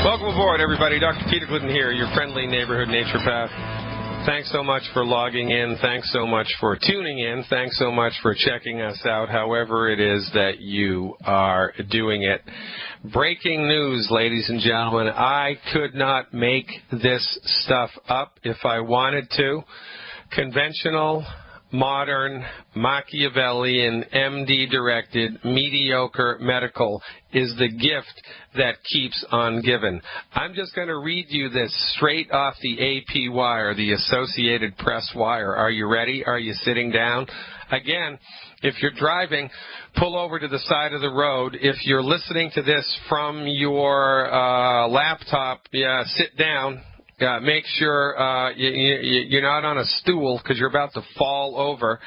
Welcome aboard, everybody. Dr. Peter Glidden here, your friendly neighborhood naturopath. Thanks so much for logging in. Thanks so much for tuning in. Thanks so much for checking us out, however it is that you are doing it. Breaking news, ladies and gentlemen. I could not make this stuff up if I wanted to. Conventional, modern, Machiavellian, MD-directed, mediocre medical is the gift that keeps on giving. I'm just going to read you this straight off the AP wire, the Associated Press wire. Are you ready? Are you sitting down? Again, if you're driving, pull over to the side of the road. If you're listening to this from your laptop, sit down. Make sure you're not on a stool because you're about to fall over.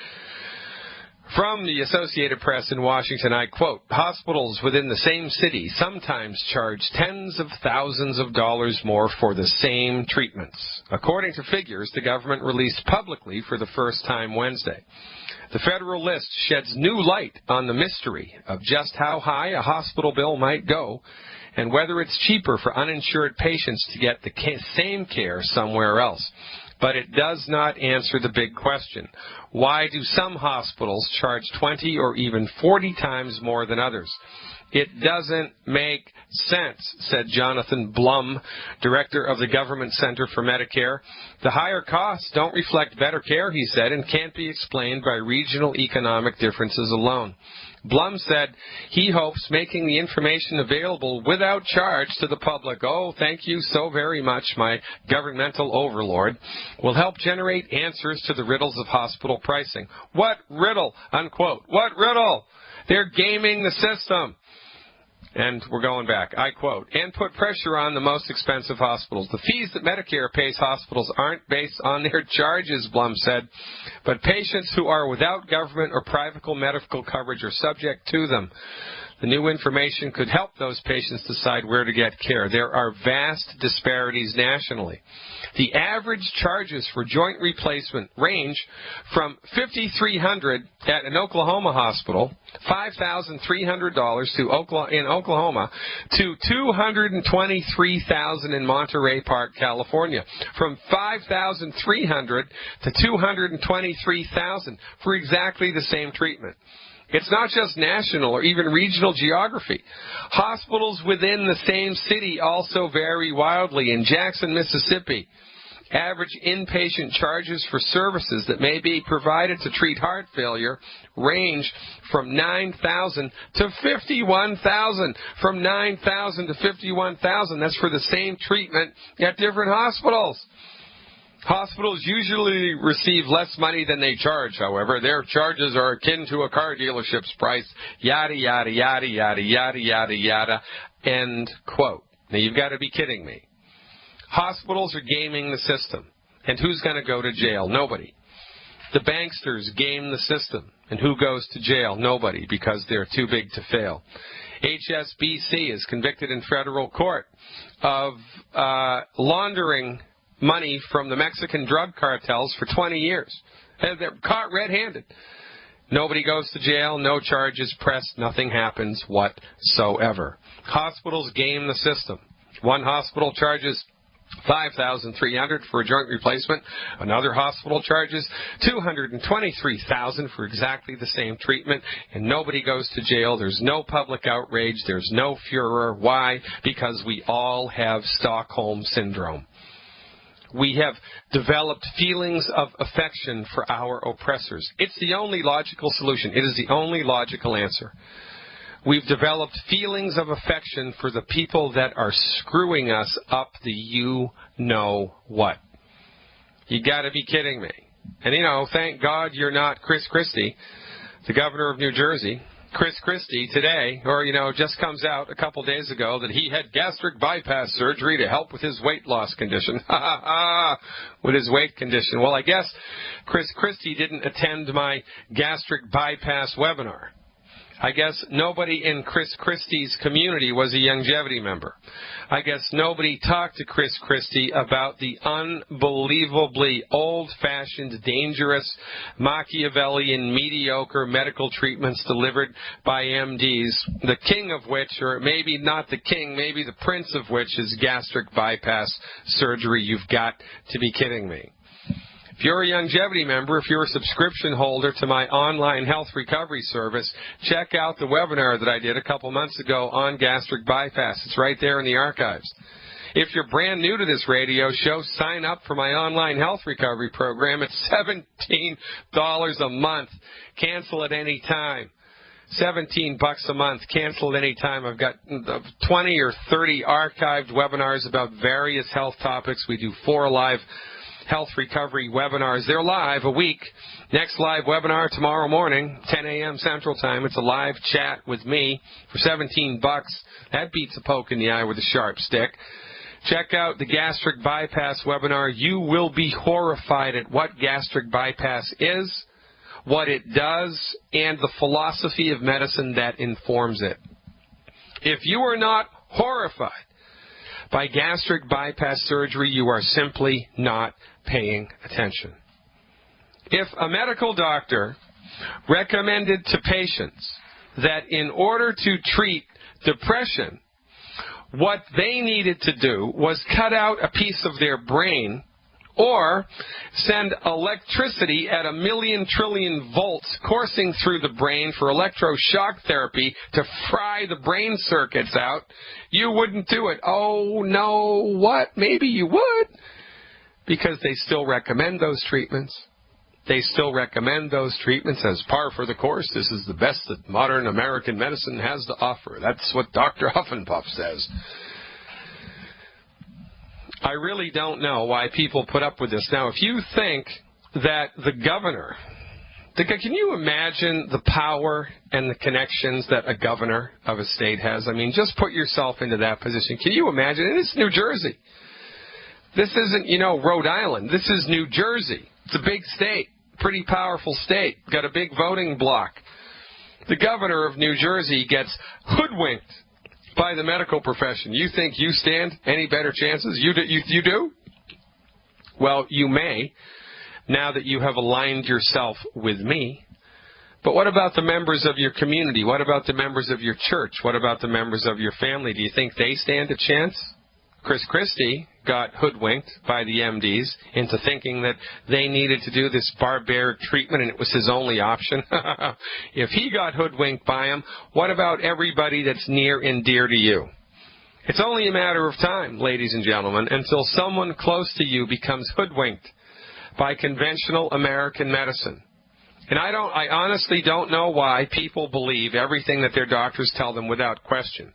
From the Associated Press in Washington, I quote, "Hospitals within the same city sometimes charge tens of thousands of dollars more for the same treatments, according to figures the government released publicly for the first time Wednesday. The federal list sheds new light on the mystery of just how high a hospital bill might go and whether it's cheaper for uninsured patients to get the same care somewhere else. But it does not answer the big question. Why do some hospitals charge 20 or even 40 times more than others? It doesn't make sense," said Jonathan Blum, director of the Government Center for Medicare. "The higher costs don't reflect better care," he said, "and can't be explained by regional economic differences alone." Blum said he hopes making the information available without charge to the public, oh, thank you so very much, my governmental overlord, will help generate answers to the riddles of hospital pricing. What riddle? Unquote. What riddle? They're gaming the system. And we're going back. I quote, "And put pressure on the most expensive hospitals. The fees that Medicare pays hospitals aren't based on their charges," Blum said, "but patients who are without government or private medical coverage are subject to them. The new information could help those patients decide where to get care. There are vast disparities nationally. The average charges for joint replacement range from $5,300 at an Oklahoma hospital, $5,300 in Oklahoma, to $223,000 in Monterey Park, California. From $5,300 to $223,000 for exactly the same treatment. It's not just national or even regional geography. Hospitals within the same city also vary wildly. In Jackson, Mississippi, average inpatient charges for services that may be provided to treat heart failure range from $9,000 to $51,000. From $9,000 to $51,000. That's for the same treatment at different hospitals. Hospitals usually receive less money than they charge, however. Their charges are akin to a car dealership's price. Yada, yada, yada, yada, yada, yada, yada. End quote. Now, you've got to be kidding me. Hospitals are gaming the system. And who's going to go to jail? Nobody. The banksters game the system. And who goes to jail? Nobody, because they're too big to fail. HSBC is convicted in federal court of laundering money from the Mexican drug cartels for 20 years. And they're caught red-handed. Nobody goes to jail, no charges pressed, nothing happens whatsoever. Hospitals game the system. One hospital charges $5,300 for a joint replacement. Another hospital charges $223,000 for exactly the same treatment, and nobody goes to jail. There's no public outrage. There's no furor. Why? Because we all have Stockholm Syndrome. We have developed feelings of affection for our oppressors. It's the only logical solution. It is the only logical answer. We've developed feelings of affection for the people that are screwing us up the you-know-what. You got to be kidding me. And, thank God you're not Chris Christie, the governor of New Jersey. Chris Christie today, just comes out a couple days ago that he had gastric bypass surgery to help with his weight loss condition. With his weight condition. Well, I guess Chris Christie didn't attend my gastric bypass webinar. I guess nobody in Chris Christie's community was a longevity member. I guess nobody talked to Chris Christie about the unbelievably old-fashioned, dangerous, Machiavellian, mediocre medical treatments delivered by MDs, the king of which, or maybe not the king, maybe the prince of which, is gastric bypass surgery. You've got to be kidding me. If you're a longevity member, if you're a subscription holder to my online health recovery service, check out the webinar that I did a couple months ago on gastric bypass. It's right there in the archives. If you're brand new to this radio show, sign up for my online health recovery program. It's $17 a month. Cancel at any time. $17 a month. Cancel at any time. I've got 20 or 30 archived webinars about various health topics. We do 4 live health recovery webinars. They're live a week. Next live webinar tomorrow morning, 10 a.m. Central Time. It's a live chat with me for $17. That beats a poke in the eye with a sharp stick. Check out the gastric bypass webinar. You will be horrified at what gastric bypass is, what it does, and the philosophy of medicine that informs it. If you are not horrified by gastric bypass surgery, you are simply not paying attention. If a medical doctor recommended to patients that in order to treat depression, what they needed to do was cut out a piece of their brain or send electricity at 1,000,000 trillion volts coursing through the brain for electroshock therapy to fry the brain circuits out, you wouldn't do it. Oh, no, what? Maybe you would, because they still recommend those treatments. They still recommend those treatments as par for the course. This is the best that modern American medicine has to offer. That's what Dr. Huffenpuff says. I really don't know why people put up with this. Now, if you think that the governor, can you imagine the power and the connections that a governor of a state has? I mean, just put yourself into that position. Can you imagine? And it's New Jersey. This isn't, Rhode Island. This is New Jersey. It's a big state, pretty powerful state, got a big voting bloc. The governor of New Jersey gets hoodwinked by the medical profession. You think you stand any better chances? You do? Well, you may, now that you have aligned yourself with me. But what about the members of your community? What about the members of your church? What about the members of your family? Do you think they stand a chance? Chris Christie got hoodwinked by the MDs into thinking that they needed to do this barbaric treatment and it was his only option. If he got hoodwinked by him, what about everybody that's near and dear to you? It's only a matter of time, ladies and gentlemen, until someone close to you becomes hoodwinked by conventional American medicine. And I honestly don't know why people believe everything that their doctors tell them without question.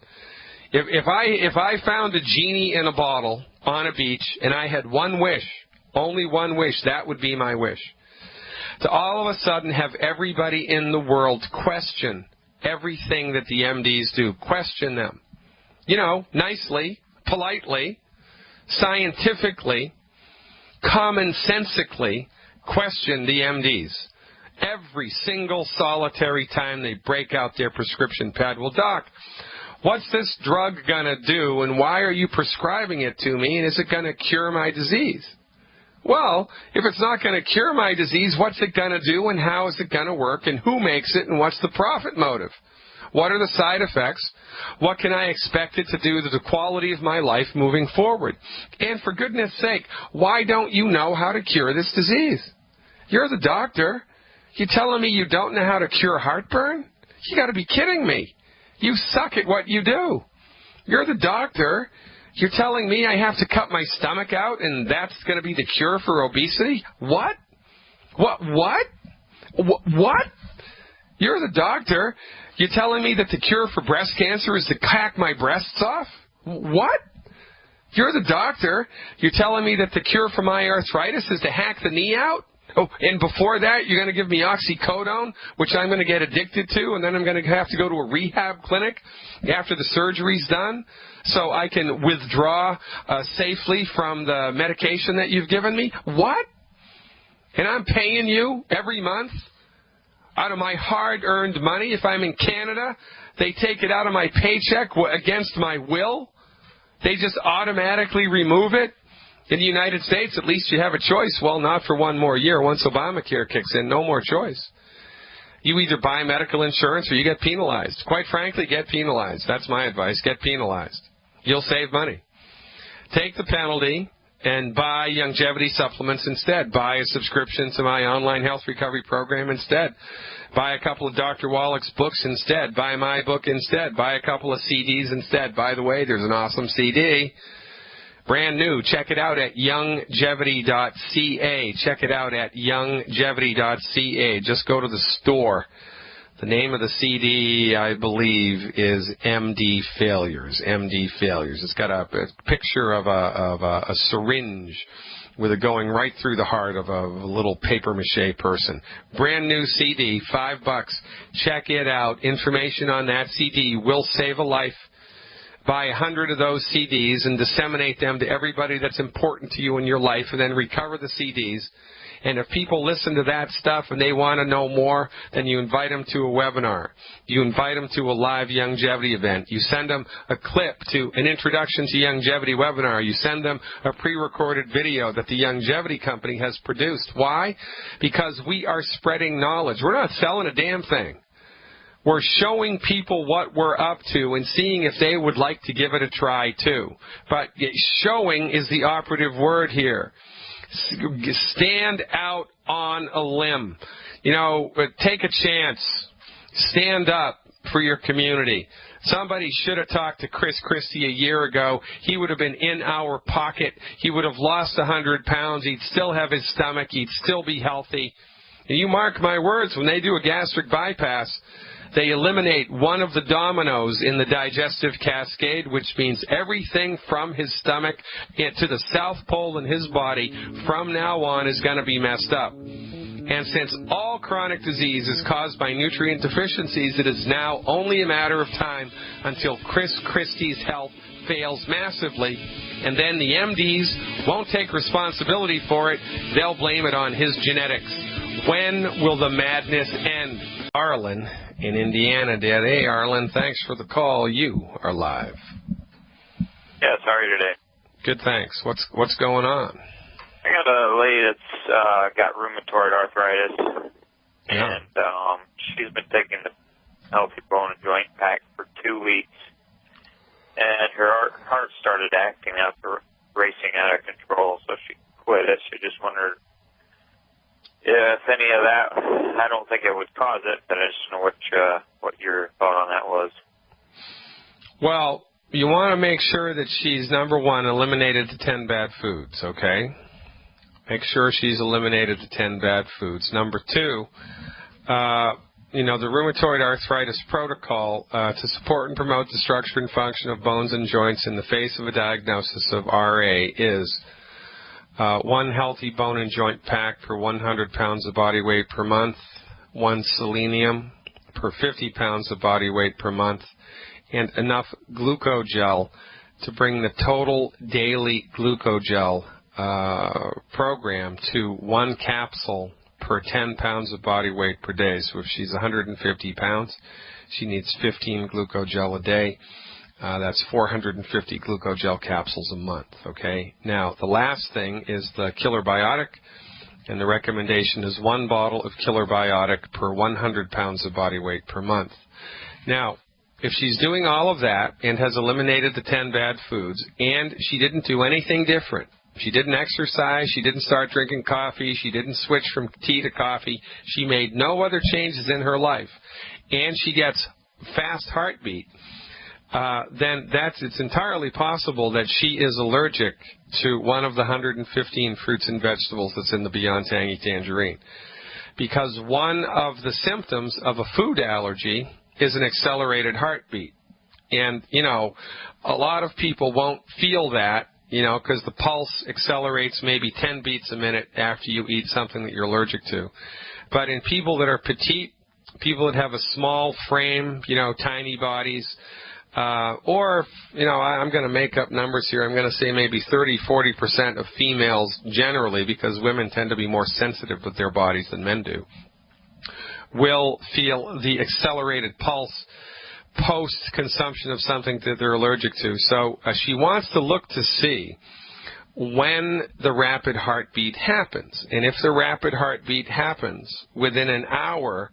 If I found a genie in a bottle on a beach and I had one wish, only one wish, that would be my wish. To all of a sudden have everybody in the world question everything that the MDs do. Question them. Nicely, politely, scientifically, commonsensically question the MDs. Every single solitary time they break out their prescription pad. Well, doc, what's this drug going to do, and why are you prescribing it to me, and is it going to cure my disease? Well, if it's not going to cure my disease, what's it going to do, and how is it going to work, and who makes it, and what's the profit motive? What are the side effects? What can I expect it to do to the quality of my life moving forward? And for goodness sake, why don't you know how to cure this disease? You're the doctor. You telling me you don't know how to cure heartburn? You got to be kidding me. You suck at what you do. You're the doctor. You're telling me I have to cut my stomach out and that's going to be the cure for obesity? What? What? You're the doctor. You're telling me that the cure for breast cancer is to hack my breasts off? What? You're the doctor. You're telling me that the cure for my arthritis is to hack the knee out? Oh, and before that, you're going to give me oxycodone, which I'm going to get addicted to, and then I'm going to have to go to a rehab clinic after the surgery's done so I can withdraw safely from the medication that you've given me? What? And I'm paying you every month out of my hard-earned money. If I'm in Canada, they take it out of my paycheck against my will. They just automatically remove it. In the United States, at least you have a choice. Well, not for one more year. Once Obamacare kicks in, no more choice. You either buy medical insurance or you get penalized. Quite frankly, get penalized. That's my advice. Get penalized. You'll save money. Take the penalty and buy longevity supplements instead. Buy a subscription to my online health recovery program instead. Buy a couple of Dr. Wallach's books instead. Buy my book instead. Buy a couple of CDs instead. By the way, there's an awesome CD. Brand new. Check it out at youngevity.ca. Check it out at youngevity.ca. Just go to the store. The name of the CD, I believe, is MD Failures. MD Failures. It's got a picture of a syringe with it going right through the heart of a little papier-mâché person. Brand new CD, $5. Check it out. Information on that CD will save a life. Buy 100 of those CDs and disseminate them to everybody that's important to you in your life, and then recover the CDs. And if people listen to that stuff and they want to know more, then you invite them to a webinar. You invite them to a live longevity event. You send them a clip to an introduction to longevity webinar. You send them a pre-recorded video that the longevity company has produced. Why? Because we are spreading knowledge. We're not selling a damn thing. We're showing people what we're up to and seeing if they would like to give it a try too. But showing is the operative word here. Stand out on a limb. You know, take a chance. Stand up for your community. Somebody should have talked to Chris Christie a year ago. He would have been in our pocket. He would have lost 100 pounds. He'd still have his stomach. He'd still be healthy. And you mark my words, when they do a gastric bypass, they eliminate one of the dominoes in the digestive cascade, which means everything from his stomach to the South Pole in his body from now on is going to be messed up. And since all chronic disease is caused by nutrient deficiencies, it is now only a matter of time until Chris Christie's health fails massively, and then the MDs won't take responsibility for it. They'll blame it on his genetics. When will the madness end? Arlen in Indiana did. Hey, Arlen, thanks for the call. You are live. Yes, how are you today? Good, thanks. What's going on? I got a lady that's got rheumatoid arthritis, Yeah. and she's been taking the Healthy Bone and Joint Pack for 2 weeks, and her heart started acting up, racing out of control, so she quit it. She just wondered if any of that, I don't think it would cause it, but I just know what your thought on that was. Well, you want to make sure that she's, number one, eliminated the 10 bad foods, okay? Make sure she's eliminated the 10 bad foods. Number two, you know, the rheumatoid arthritis protocol to support and promote the structure and function of bones and joints in the face of a diagnosis of RA is one healthy bone and joint pack per 100 pounds of body weight per month, one selenium per 50 pounds of body weight per month, and enough glucogel to bring the total daily glucogel program to 1 capsule per 10 pounds of body weight per day. So if she's 150 pounds, she needs 15 glucogel a day. That's 450 glucogel capsules a month, okay? Now, the last thing is the Killer Biotic, and the recommendation is 1 bottle of Killer Biotic per 100 pounds of body weight per month. Now, if she's doing all of that and has eliminated the 10 bad foods, and she didn't do anything different, she didn't exercise, she didn't start drinking coffee, she didn't switch from tea to coffee, she made no other changes in her life, and she gets fast heartbeat, then it's entirely possible that she is allergic to one of the 115 fruits and vegetables that's in the Beyond Tangy Tangerine. Because one of the symptoms of a food allergy is an accelerated heartbeat. And, you know, a lot of people won't feel that, you know, because the pulse accelerates maybe 10 beats a minute after you eat something that you're allergic to. But in people that are petite, people that have a small frame, you know, tiny bodies, or, you know, I'm going to make up numbers here. I'm going to say maybe 30-40% of females generally, because women tend to be more sensitive with their bodies than men do, will feel the accelerated pulse post-consumption of something that they're allergic to. So she wants to look to see when the rapid heartbeat happens. And if the rapid heartbeat happens within an hour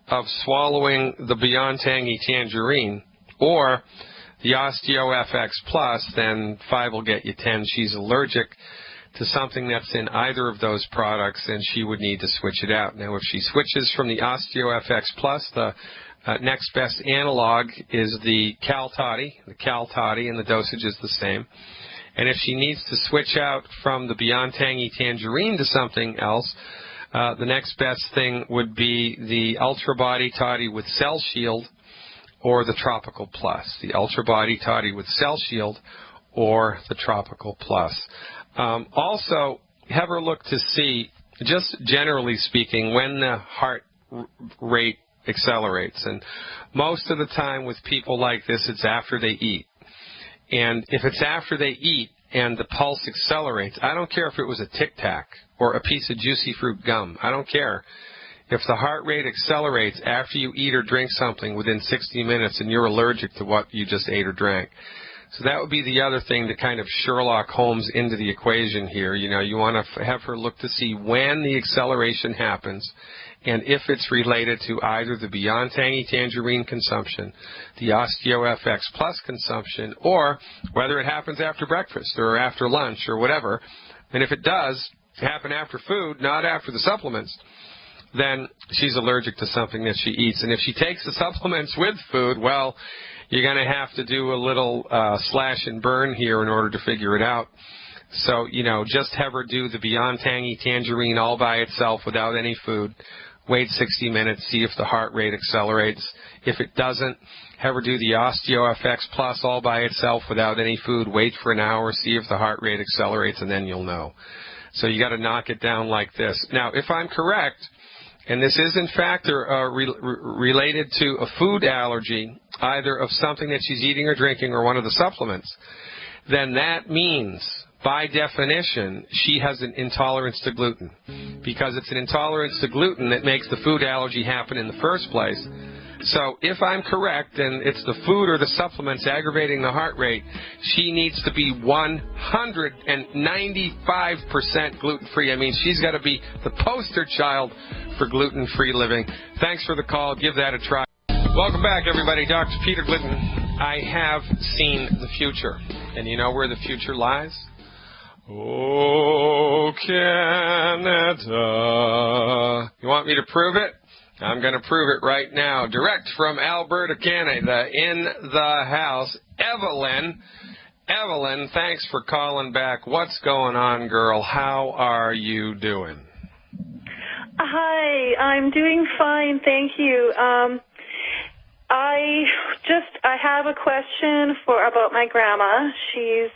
of swallowing the Beyond Tangy Tangerine or the OsteoFX Plus, then 5 will get you 10. She's allergic to something that's in either of those products, and she would need to switch it out. Now, if she switches from the OsteoFX Plus, the next best analog is the Cal Toddy, and the dosage is the same. And if she needs to switch out from the Beyond Tangy Tangerine to something else, the next best thing would be the Ultra Body Toddy with Cell Shield or the Tropical Plus. The Ultra Body Toddy with Cell Shield or the Tropical Plus. Also, have her look to see, just generally speaking, when the heart rate accelerates. And most of the time with people like this, it's after they eat. And if it's after they eat and the pulse accelerates, I don't care if it was a Tic Tac or a piece of Juicy Fruit gum. I don't care. If the heart rate accelerates after you eat or drink something within 60 minutes and you're allergic to what you just ate or drank. So that would be the other thing to kind of Sherlock Holmes into the equation here. You know, you want to have her look to see when the acceleration happens and if it's related to either the Beyond Tangy Tangerine consumption, the OsteoFX Plus consumption, or whether it happens after breakfast or after lunch or whatever. And if it does happen after food, not after the supplements, then she's allergic to something that she eats. And if she takes the supplements with food, well, you're going to have to do a little slash and burn here in order to figure it out. So, you know, just have her do the Beyond Tangy Tangerine all by itself without any food. Wait 60 minutes, see if the heart rate accelerates. If it doesn't, have her do the OsteoFX Plus all by itself without any food. Wait for an hour, see if the heart rate accelerates, and then you'll know. So you got to knock it down like this. Now, if I'm correct, and this is in fact related to a food allergy, either of something that she's eating or drinking or one of the supplements, then that means, by definition, she has an intolerance to gluten, because it's an intolerance to gluten that makes the food allergy happen in the first place. So if I'm correct, and it's the food or the supplements aggravating the heart rate, she needs to be 195% gluten-free. I mean, she's got to be the poster child for gluten-free living. Thanks for the call. Give that a try. Welcome back, everybody. Dr. Peter Glidden. I have seen the future. And you know where the future lies? Oh, Canada. You want me to prove it? I'm going to prove it right now. Direct from Alberta, Canada, in the house, Evelyn. Evelyn, thanks for calling back. What's going on, girl? How are you doing? Hi, I'm doing fine, thank you. I have a question about my grandma. She's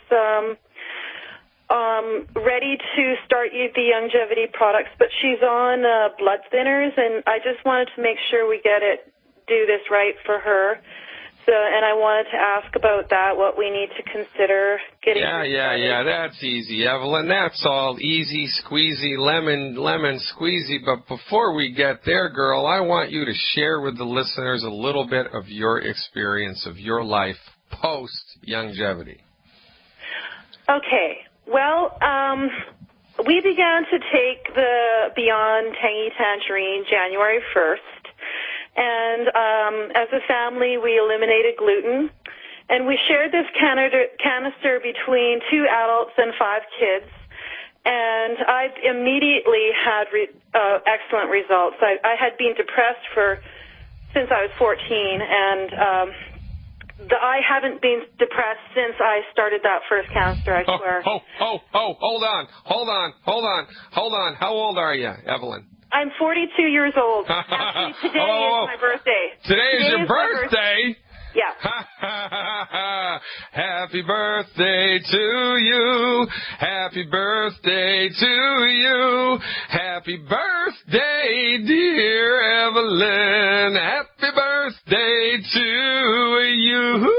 ready to start the longevity products, but she's on blood thinners, and I just wanted to make sure we do this right for her. So, and I wanted to ask about that, what we need to consider getting. Yeah, that's easy, Evelyn. That's all easy, squeezy, lemon squeezy. But before we get there, girl, I want you to share with the listeners a little bit of your experience of your life post-longevity. Okay. Well, we began to take the Beyond Tangy Tangerine January 1st, and as a family, we eliminated gluten, and we shared this canister between 2 adults and 5 kids, and I've immediately had excellent results. I had been depressed since I was 14, and I haven't been depressed since I started that first canister, I swear. Hold on. How old are you, Evelyn? I'm 42 years old. Actually, today is my birthday. Today is your birthday? Yeah. Happy birthday to you. Happy birthday to you. Happy birthday, dear Evelyn. Happy birthday to you.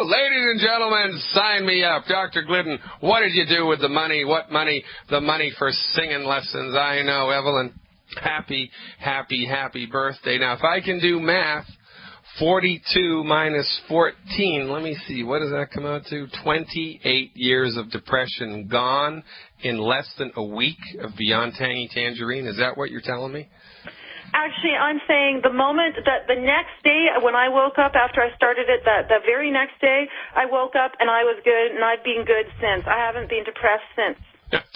Ladies and gentlemen, sign me up. Dr. Glidden, what did you do with the money? What money? The money for singing lessons. I know, Evelyn. Happy, happy, happy birthday. Now, if I can do math, 42 minus 14, let me see, what does that come out to? 28 years of depression gone in less than a week of Beyond Tangy Tangerine. Is that what you're telling me? Actually, I'm saying the moment that the next day when I woke up after I started it, the very next day, I woke up and I was good, and I've been good since. I haven't been depressed since.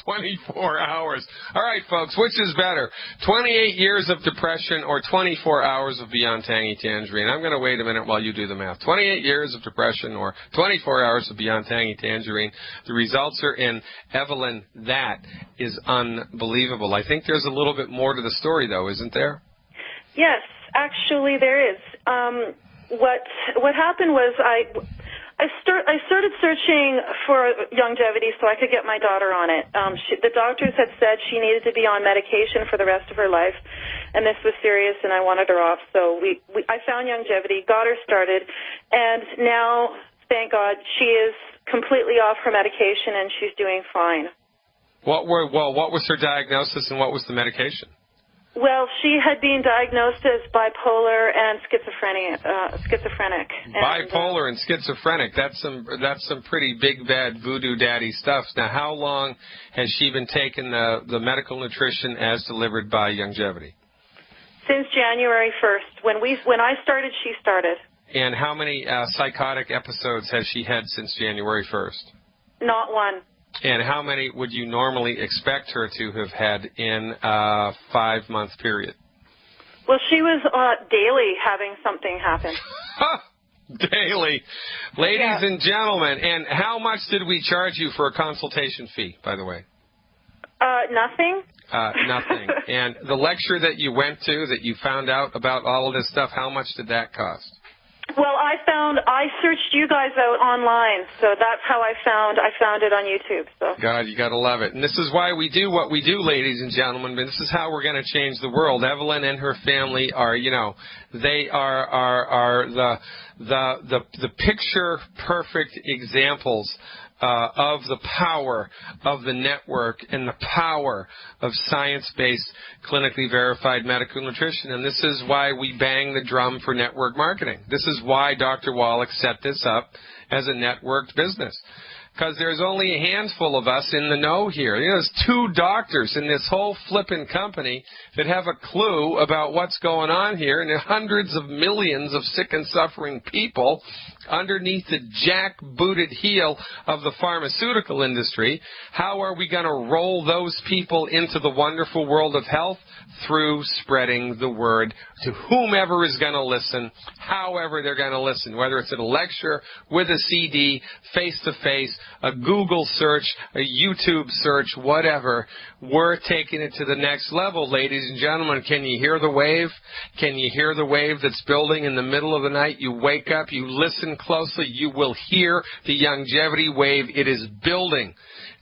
24 hours. All right, folks, which is better, 28 years of depression or 24 hours of Beyond Tangy Tangerine? I'm going to wait a minute while you do the math. 28 years of depression or 24 hours of Beyond Tangy Tangerine. The results are in. Evelyn, that is unbelievable. I think there's a little bit more to the story, though, isn't there? Yes, actually there is. What happened was I started searching for longevity so I could get my daughter on it. The doctors had said she needed to be on medication for the rest of her life, and this was serious, and I wanted her off. So I found longevity, got her started, and now, thank God, she is completely off her medication, and she's doing fine. What was her diagnosis, and what was the medication? Well, she had been diagnosed as bipolar and schizophrenic. Bipolar and schizophrenic. That's some pretty big bad voodoo daddy stuff. Now, how long has she been taking the medical nutrition as delivered by Longevity? Since January 1st. When I started, she started. And how many psychotic episodes has she had since January 1st? Not one. And how many would you normally expect her to have had in a 5-month period? Well, she was daily having something happen. Daily. Ladies and gentlemen, and how much did we charge you for a consultation fee, by the way? Nothing. Nothing. And the lecture that you went to, that you found out about all of this stuff, how much did that cost? Well, I searched you guys out online, so that's how I found it on YouTube. So. God, you got to love it. And this is why we do what we do, ladies and gentlemen. This is how we're going to change the world. Evelyn and her family are, they are the picture perfect examples of the power of the network and the power of science-based, clinically verified medical nutrition. And this is why we bang the drum for network marketing. This is why Dr. Wallach set this up as a networked business. Because there's only a handful of us in the know here. There's 2 doctors in this whole flippin' company that have a clue about what's going on here, and hundreds of millions of sick and suffering people underneath the jack-booted heel of the pharmaceutical industry. How are we going to roll those people into the wonderful world of health? Through spreading the word to whomever is going to listen, however they're going to listen, whether it's at a lecture, with a CD, face-to-face, a Google search, a YouTube search, whatever. We're taking it to the next level, ladies and gentlemen. Can you hear the wave? Can you hear the wave that's building in the middle of the night? You wake up, you listen closely, you will hear the longevity wave. It is building.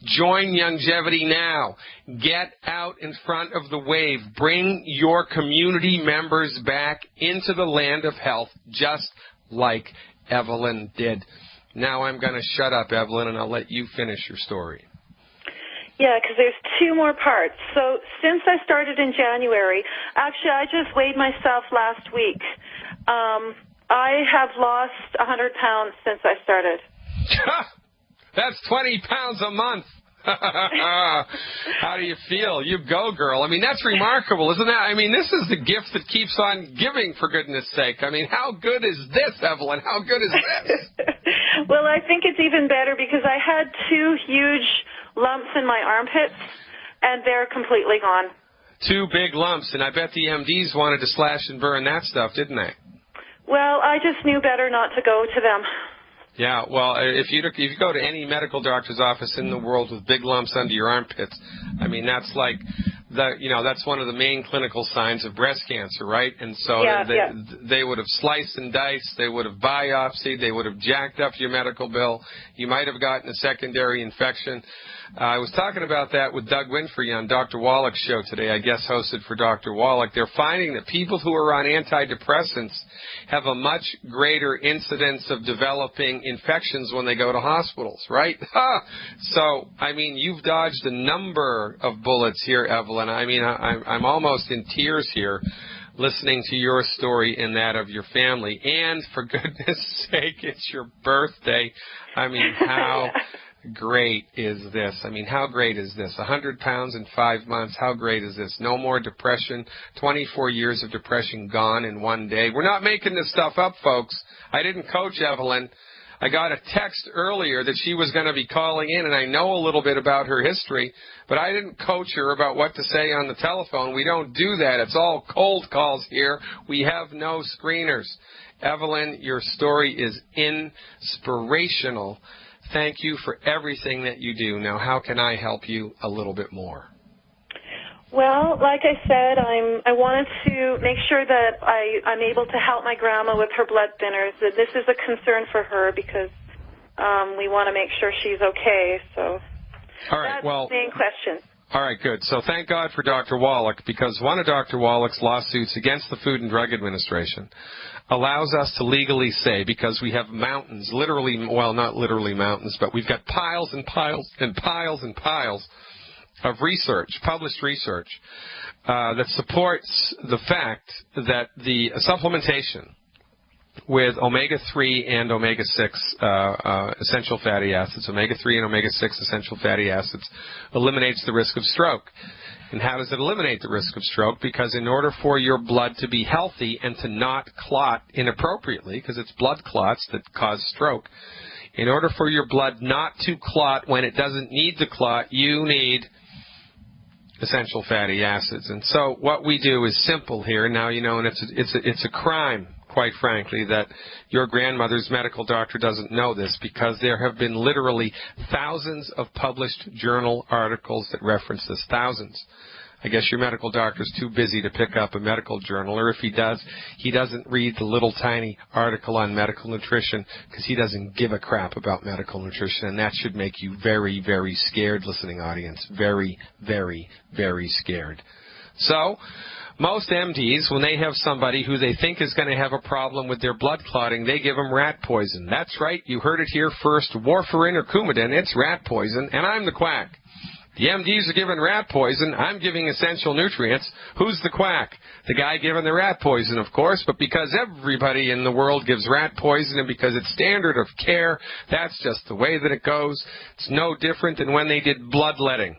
Join Longevity now. Get out in front of the wave. Bring your community members back into the land of health, just like Evelyn did. Now I'm going to shut up, Evelyn, and I'll let you finish your story. Yeah, because there's 2 more parts. So since I started in January, actually I just weighed myself last week. I have lost 100 pounds since I started. That's 20 pounds a month. How do you feel? You go, girl. I mean, that's remarkable, isn't that? I mean, this is the gift that keeps on giving, for goodness sake. I mean, how good is this, Evelyn? How good is this? Well, I think it's even better because I had 2 huge lumps in my armpits, and they're completely gone. 2 big lumps, and I bet the MDs wanted to slash and burn that stuff, didn't they? Well, I just knew better not to go to them. Yeah, well, if you go to any medical doctor's office in the world with big lumps under your armpits, I mean, that's like that's one of the main clinical signs of breast cancer, right? And so they would have sliced and diced, they would have biopsied, they would have jacked up your medical bill. You might have gotten a secondary infection. I was talking about that with Doug Winfrey on Dr. Wallach's show today. I guest hosted for Dr. Wallach. They're finding that people who are on antidepressants have a much greater incidence of developing infections when they go to hospitals, right? So, I mean, you've dodged a number of bullets here, Evelyn. Evelyn. I mean, I'm almost in tears here listening to your story and that of your family. And for goodness sake, it's your birthday. I mean, how great is this? I mean, how great is this? 100 pounds in 5 months. How great is this? No more depression. 24 years of depression gone in one day. We're not making this stuff up, folks. I didn't coach Evelyn. I got a text earlier that she was going to be calling in, and I know a little bit about her history, but I didn't coach her about what to say on the telephone. We don't do that. It's all cold calls here. We have no screeners. Evelyn, your story is inspirational. Thank you for everything that you do. Now, how can I help you a little bit more? Well, like I said, I wanted to make sure that I'm able to help my grandma with her blood thinners. This is a concern for her because we want to make sure she's okay. So all right, that's well, the main question. All right, good. So thank God for Dr. Wallach, because one of Dr. Wallach's lawsuits against the Food and Drug Administration allows us to legally say, because we have mountains, literally, well, not literally mountains, but we've got piles and piles and piles and piles of research, published research, that supports the fact that the supplementation with omega-3 and omega-6 essential fatty acids, omega-3 and omega-6 essential fatty acids, eliminates the risk of stroke. And how does it eliminate the risk of stroke? Because in order for your blood to be healthy and to not clot inappropriately, because it's blood clots that cause stroke, in order for your blood not to clot when it doesn't need to clot, you need essential fatty acids. And so what we do is simple here. Now, you know, and it's a crime, quite frankly, that your grandmother's medical doctor doesn't know this, because there have been literally thousands of published journal articles that reference this. Thousands. I guess your medical doctor's too busy to pick up a medical journal, or if he does, he doesn't read the little tiny article on medical nutrition because he doesn't give a crap about medical nutrition, and that should make you very, very scared, listening audience. Very, very, very scared. So, most MDs, when they have somebody who they think is going to have a problem with their blood clotting, they give them rat poison. That's right, you heard it here first. Warfarin or Coumadin, it's rat poison, and I'm the quack. The MDs are giving rat poison. I'm giving essential nutrients. Who's the quack? The guy giving the rat poison, of course, but because everybody in the world gives rat poison and because it's standard of care, that's just the way that it goes. It's no different than when they did bloodletting.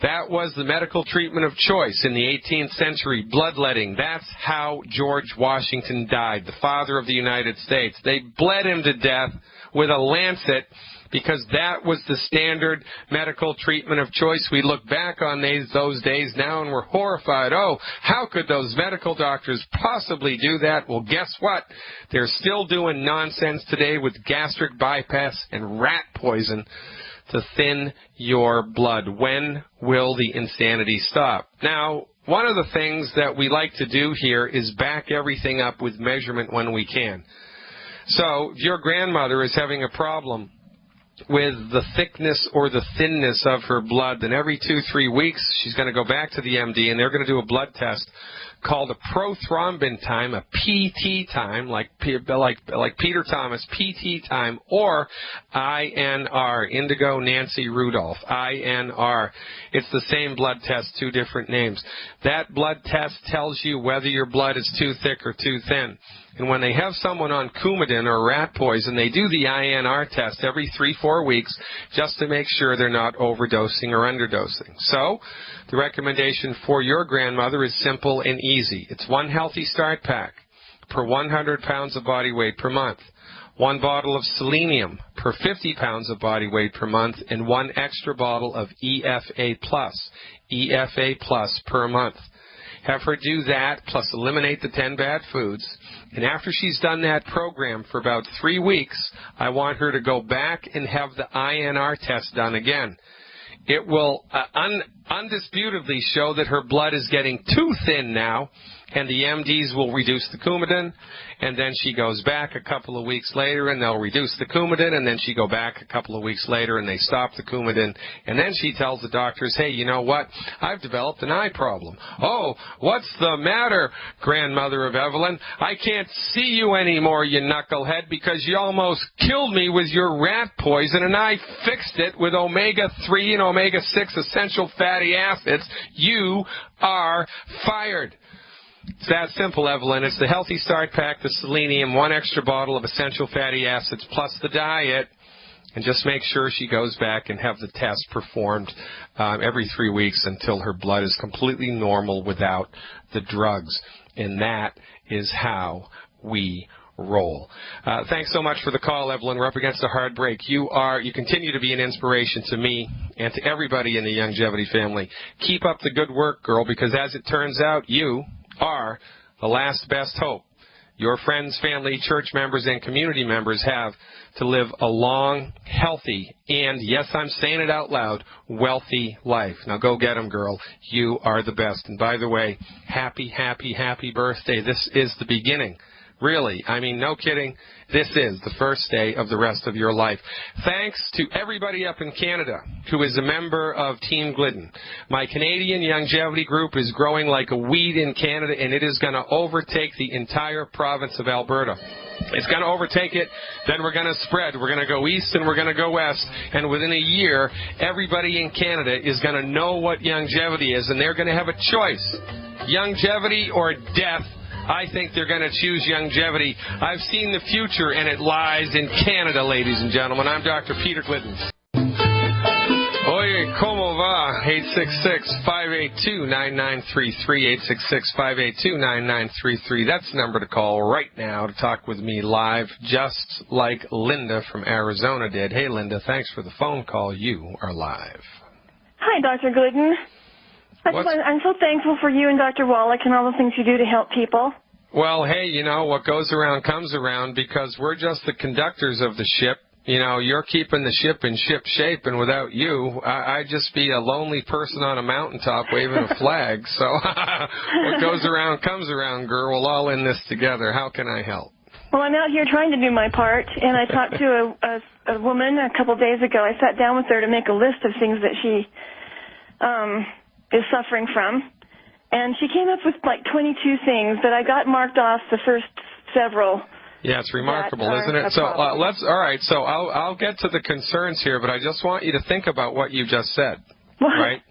That was the medical treatment of choice in the 18th century, bloodletting. That's how George Washington died, the father of the United States. They bled him to death with a lancet because that was the standard medical treatment of choice. We look back on those days now and we're horrified. Oh, how could those medical doctors possibly do that? Well, guess what? They're still doing nonsense today with gastric bypass and rat poison to thin your blood. When will the insanity stop? Now, one of the things that we like to do here is back everything up with measurement when we can. So, if your grandmother is having a problem with the thickness or the thinness of her blood, then every 2-3 weeks she's going to go back to the MD and they're going to do a blood test called a prothrombin time, a PT time, like Peter Thomas, PT time, or INR, Indigo Nancy Rudolph, INR. It's the same blood test, two different names. That blood test tells you whether your blood is too thick or too thin. And when they have someone on Coumadin or rat poison, they do the INR test every 3-4 weeks just to make sure they're not overdosing or underdosing. So, the recommendation for your grandmother is simple and easy. It's one Healthy Start Pack per 100 pounds of body weight per month, one bottle of selenium per 50 pounds of body weight per month, and one extra bottle of EFA Plus per month. Have her do that, plus eliminate the 10 bad foods. And after she's done that program for about 3 weeks, I want her to go back and have the INR test done again. It will undisputedly show that her blood is getting too thin now, and the MDs will reduce the Coumadin, and then she goes back a couple of weeks later and they'll reduce the Coumadin, and then she go back a couple of weeks later and they stop the Coumadin, and then she tells the doctors, hey, you know what, I've developed an eye problem. Oh, what's the matter, grandmother of Evelyn? I can't see you anymore, you knucklehead, because you almost killed me with your rat poison, and I fixed it with omega-3 and omega-6 essential fatty fatty acids, you are fired. It's that simple, Evelyn. It's the Healthy Start Pack, the selenium, 1 extra bottle of essential fatty acids, plus the diet. And just make sure she goes back and have the test performed every 3 weeks until her blood is completely normal without the drugs. And that is how we roll. Thanks so much for the call, Evelyn. We're up against a hard break. You continue to be an inspiration to me and to everybody in the Longevity family. Keep up the good work, girl, because as it turns out, you are the last best hope your friends, family, church members, and community members have to live a long, healthy, and, yes, I'm saying it out loud, wealthy life. Now go get them, girl. You are the best. And by the way, happy, happy, happy birthday. This is the beginning. Really, I mean, no kidding. This is the first day of the rest of your life. Thanks to everybody up in Canada who is a member of Team Glidden. My Canadian longevity group is growing like a weed in Canada, and it is going to overtake the entire province of Alberta. It's going to overtake it, then we're going to spread. We're going to go east and we're going to go west, and within a year, everybody in Canada is going to know what longevity is, and they're going to have a choice, longevity or death. I think they're going to choose longevity. I've seen the future, and it lies in Canada, ladies and gentlemen. I'm Dr. Peter Glidden. Oye, como va? 866-582-9933, 866-582-9933. That's the number to call right now to talk with me live, just like Linda from Arizona did. Hey, Linda, thanks for the phone call. You are live. Hi, Dr. Glidden. I'm so thankful for you and Dr. Wallach and all the things you do to help people. Well, hey, you know, what goes around comes around, because we're just the conductors of the ship. You know, you're keeping the ship in ship shape, and without you, I'd just be a lonely person on a mountaintop waving a flag. So what goes around comes around, girl. We're all in this together. How can I help? Well, I'm out here trying to do my part, and I talked to a woman a couple of days ago. I sat down with her to make a list of things that she is suffering from, and she came up with like 22 things that I got marked off the first several. Yeah, it's remarkable, isn't it? So all right. So I'll get to the concerns here, but I just want you to think about what you just said. What? Right?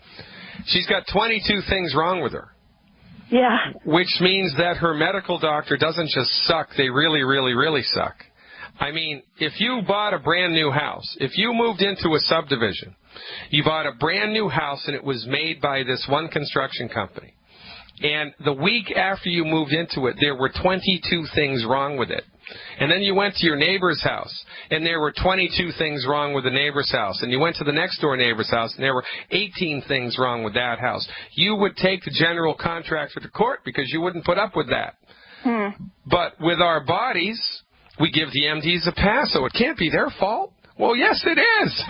She's got 22 things wrong with her. Yeah. Which means that her medical doctor doesn't just suck; they really, really, really suck. I mean, if you bought a brand new house, if you moved into a subdivision, you bought a brand new house and it was made by this one construction company, and the week after you moved into it, there were 22 things wrong with it. And then you went to your neighbor's house, and there were 22 things wrong with the neighbor's house. And you went to the next door neighbor's house, and there were 18 things wrong with that house. You would take the general contractor to court because you wouldn't put up with that. But with our bodies, we give the MDs a pass, so it can't be their fault. Well, yes, it is.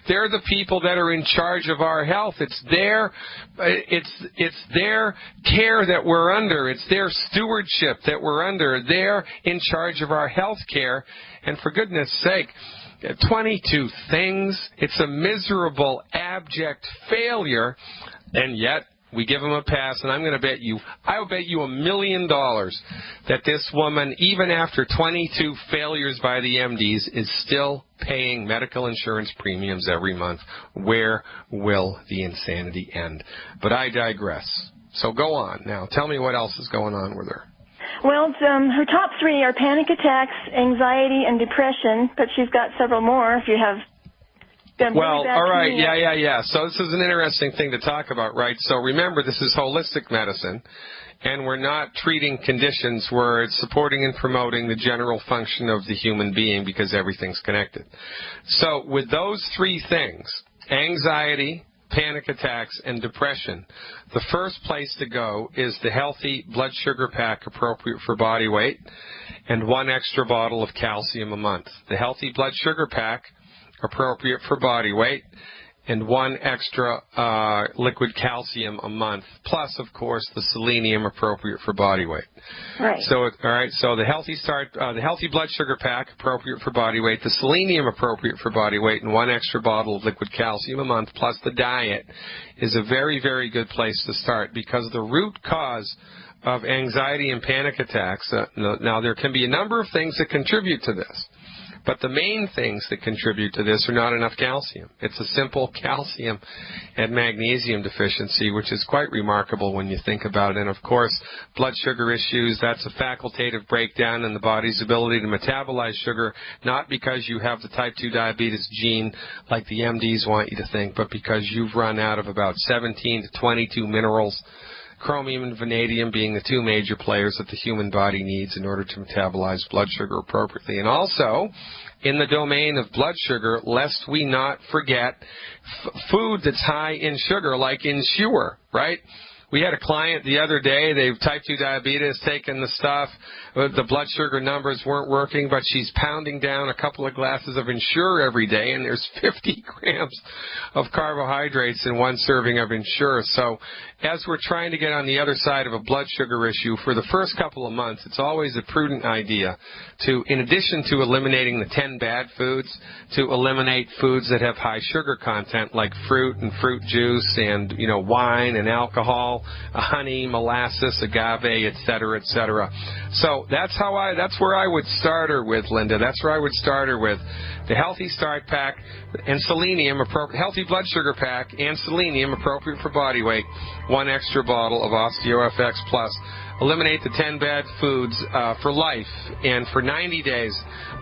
They're the people that are in charge of our health. It's their care that we're under. It's their stewardship that we're under. They're in charge of our health care. And for goodness sake, 22 things. It's a miserable, abject failure. And yet, we give them a pass, and I'm going to bet you, I'll bet you $1 million that this woman, even after 22 failures by the MDs, is still paying medical insurance premiums every month. Where will the insanity end? But I digress. So go on now. Tell me what else is going on with her. Well, her top 3 are panic attacks, anxiety, and depression, but she's got several more if you have... Well, all right, yeah. So this is an interesting thing to talk about, right? So remember, this is holistic medicine, and we're not treating conditions. We're supporting and promoting the general function of the human being because everything's connected. So with those 3 things, anxiety, panic attacks, and depression, the first place to go is the Healthy Blood Sugar Pack appropriate for body weight and 1 extra bottle of calcium a month. The Healthy Blood Sugar Pack appropriate for body weight, and 1 extra liquid calcium a month, plus, of course, the selenium appropriate for body weight. Right. So, all right. So the Healthy Blood Sugar Pack appropriate for body weight, the selenium appropriate for body weight, and 1 extra bottle of liquid calcium a month, plus the diet, is a very, very good place to start, because the root cause of anxiety and panic attacks. Now, there can be a number of things that contribute to this. But the main things that contribute to this are not enough calcium. It's a simple calcium and magnesium deficiency, which is quite remarkable when you think about it. And, of course, blood sugar issues, that's a facultative breakdown in the body's ability to metabolize sugar, not because you have the type 2 diabetes gene like the MDs want you to think, but because you've run out of about 17 to 22 minerals, chromium and vanadium being the two major players that the human body needs in order to metabolize blood sugar appropriately. And also, in the domain of blood sugar, lest we not forget food that's high in sugar, like Ensure, right? We had a client the other day, they've type 2 diabetes, taken the stuff, the blood sugar numbers weren't working, but she's pounding down a couple of glasses of Ensure every day, and there's 50 grams of carbohydrates in one serving of Ensure. So as we're trying to get on the other side of a blood sugar issue, for the first couple of months, it's always a prudent idea to, in addition to eliminating the 10 bad foods, to eliminate foods that have high sugar content, like fruit and fruit juice and, wine and alcohol, honey, molasses, agave, etc., etc. So that's where I would start her with, Linda. That's where I would start her with the Healthy Start Pack and selenium, Healthy Blood Sugar Pack and selenium, appropriate for body weight, 1 extra bottle of OsteoFX Plus. Eliminate the 10 bad foods for life, and for 90 days,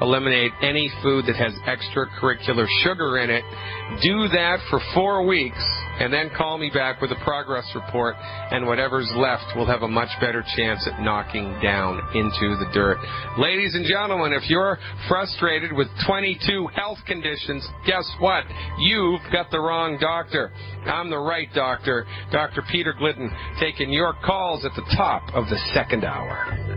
eliminate any food that has extracurricular sugar in it. Do that for 4 weeks, and then call me back with a progress report, and whatever's left will have a much better chance at knocking down into the dirt. Ladies and gentlemen, if you're frustrated with 22 health conditions, guess what? You've got the wrong doctor. I'm the right doctor, Dr. Peter Glidden, taking your calls at the top of the second hour.